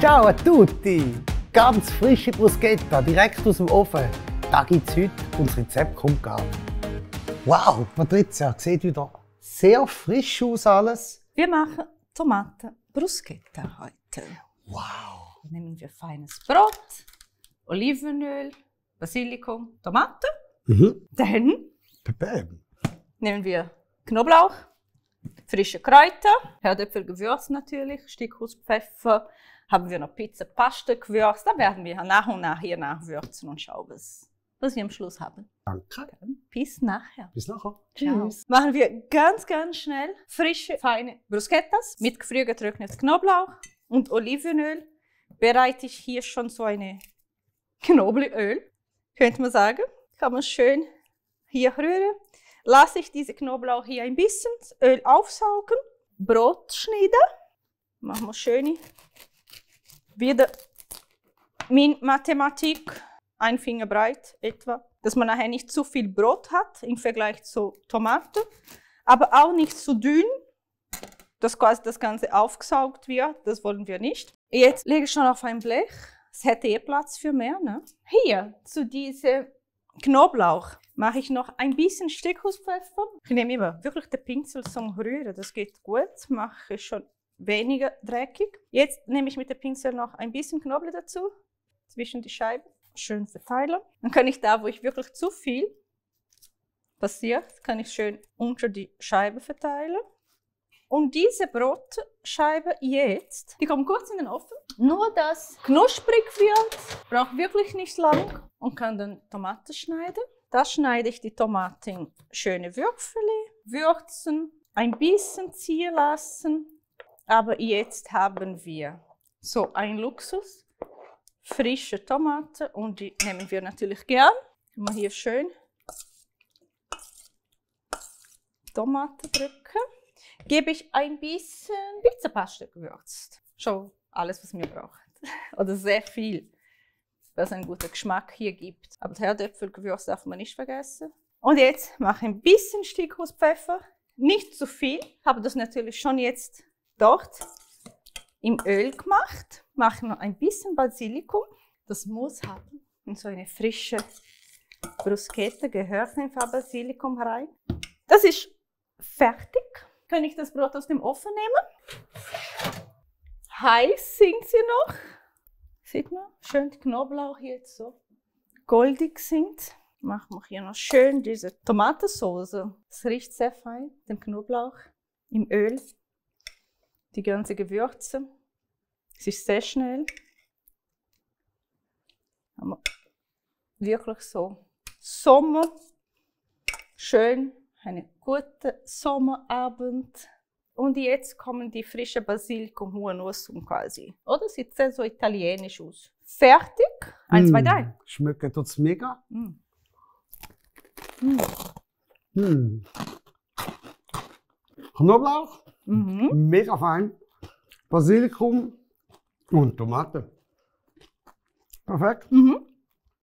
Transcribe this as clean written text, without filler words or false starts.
Ciao a tutti! Ganz frische Bruschetta, direkt aus dem Ofen. Da gibt es heute unser Rezept kommt gar. Wow, Patricia, sieht wieder sehr frisch aus alles. Wir machen Tomaten Bruschetta heute. Wow! Nehmen wir feines Brot, Olivenöl, Basilikum, Tomaten. Dann Bam. nehmen wir Knoblauch, frische Kräuter, Herdöpfelgewürz natürlich, Stückhaus Pfeffer. Haben wir noch Pizza-Paste gewürzt. Da werden wir nach und nach hier nachwürzen und schauen, was wir am Schluss haben. Danke. Bis nachher. Bis nachher. Ciao. Tschüss. Machen wir ganz schnell frische, feine Bruschettas mit gefriergetrocknetem Knoblauch und Olivenöl. Bereite ich hier schon so eine Knoblauchöl, könnte man sagen. Kann man schön hier rühren. Lasse ich diese Knoblauch hier ein bisschen das Öl aufsaugen. Brot schneiden. Machen wir schön. Wieder min Mathematik, ein Finger breit etwa, dass man nachher nicht zu viel Brot hat im Vergleich zu Tomaten, aber auch nicht zu dünn, dass quasi das Ganze aufgesaugt wird, das wollen wir nicht. Jetzt lege ich schon auf ein Blech, es hätte Platz für mehr. Ne? Hier zu diesem Knoblauch mache ich noch ein bisschen Stückhauspfeffer. Ich nehme immer wirklich den Pinsel zum Rühren, das geht gut, mache ich schon weniger dreckig. Jetzt nehme ich mit dem Pinsel noch ein bisschen Knoblauch dazu, zwischen die Scheiben, schön verteilen. Dann kann ich da, wo ich wirklich zu viel passiert, kann ich schön unter die Scheibe verteilen. Und diese Brotscheibe jetzt, die kommt kurz in den Ofen, nur dass knusprig wird, braucht wirklich nicht lang und kann dann Tomaten schneiden. Da schneide ich die Tomaten in schöne Würfel, würzen, ein bisschen ziehen lassen. Aber jetzt haben wir so ein Luxus, frische Tomaten und die nehmen wir natürlich gern. Mal hier schön Tomaten drücken. Gebe ich ein bisschen Pizzapaste gewürzt. Schon alles, was wir brauchen. Oder sehr viel, was einen guten Geschmack hier gibt. Aber das Herdöpfelgewürz darf man nicht vergessen. Und jetzt mache ich ein bisschen Stückhauspfeffer. Nicht zu viel, habe das natürlich schon jetzt dort im Öl gemacht. Mache noch ein bisschen Basilikum. Das muss haben. Und so eine frische Bruschetta gehört einfach Basilikum rein. Das ist fertig. Kann ich das Brot aus dem Ofen nehmen? Heiß sind sie noch. Sieht man? Schön die Knoblauch jetzt so goldig sind. Machen wir hier noch schön diese Tomatensauce. Es riecht sehr fein, den Knoblauch im Öl. Die ganze Gewürze. Es ist sehr schnell. Haben wir wirklich so Sommer. Schön, einen guten Sommerabend. Und jetzt kommen die frischen Basilikum Huanusum quasi. Oder? Sieht sehr so italienisch aus. Fertig. 1, 2, 3. Schmeckt tut's mega. Knoblauch. Mega fein. Basilikum und Tomate. Perfekt.